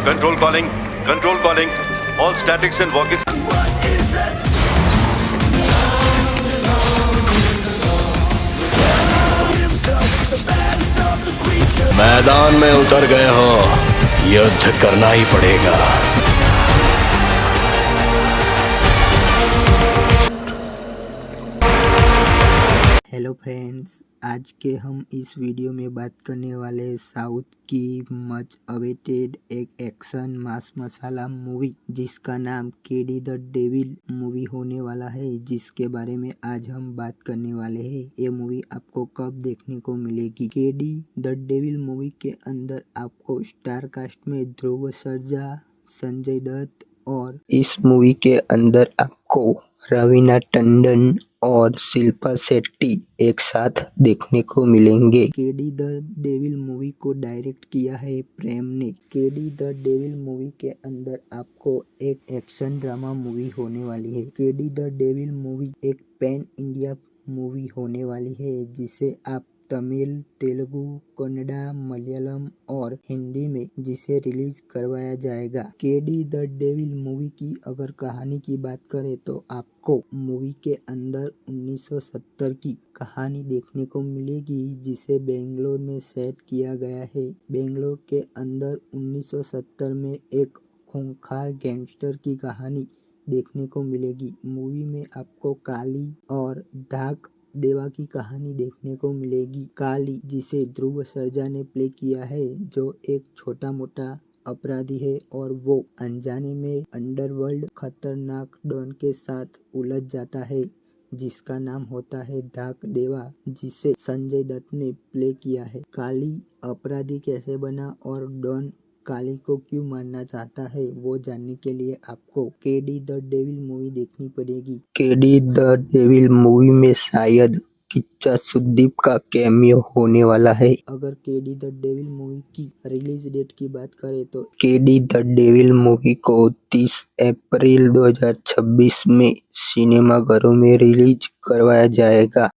Control calling. Control calling. All statics and walkies. मैदान में उतर गए हो, युद्ध करना ही पड़ेगा। हेलो फ्रेंड्स, आज के हम इस वीडियो में बात करने वाले साउथ की मच अवेटेड एक एक्शन मास मसाला मूवी जिसका नाम केडी द डेविल मूवी होने वाला है, जिसके बारे में आज हम बात करने वाले हैं। ये मूवी आपको कब देखने को मिलेगी? केडी द डेविल मूवी के अंदर आपको स्टार कास्ट में ध्रुव सर्जा, संजय दत्त और इस मूवी के अंदर आपको रवीना टंडन और शिल्पा शेट्टी एक साथ देखने को मिलेंगे। केडी द डेविल मूवी को डायरेक्ट किया है प्रेम ने। केडी द डेविल मूवी के अंदर आपको एक एक्शन ड्रामा मूवी होने वाली है। केडी द डेविल मूवी एक पैन इंडिया मूवी होने वाली है, जिसे आप तमिल, तेलुगु, कन्नड़ा, मलयालम और हिंदी में जिसे रिलीज करवाया जाएगा। केडी द डेविल मूवी की अगर कहानी की बात करें तो आपको मूवी के अंदर 1970 की कहानी देखने को मिलेगी, जिसे बेंगलोर में सेट किया गया है। बेंगलोर के अंदर 1970 में एक खूंखार गैंगस्टर की कहानी देखने को मिलेगी। मूवी में आपको काली और धाक देवा की कहानी देखने को मिलेगी। काली, जिसे ध्रुव सर्जा ने प्ले किया है, जो एक छोटा मोटा अपराधी है और वो अनजाने में अंडरवर्ल्ड खतरनाक डॉन के साथ उलझ जाता है, जिसका नाम होता है धाक देवा, जिसे संजय दत्त ने प्ले किया है। काली अपराधी कैसे बना और डॉन काली को क्यों मारना चाहता है, वो जानने के लिए आपको केडी द डेविल मूवी देखनी पड़ेगी। केडी द डेविल मूवी में शायद किच्चा सुदीप का कैमियो होने वाला है। अगर केडी द डेविल मूवी की रिलीज डेट की बात करें तो केडी द डेविल मूवी को 30 अप्रैल 2026 में सिनेमाघरों में रिलीज करवाया जाएगा।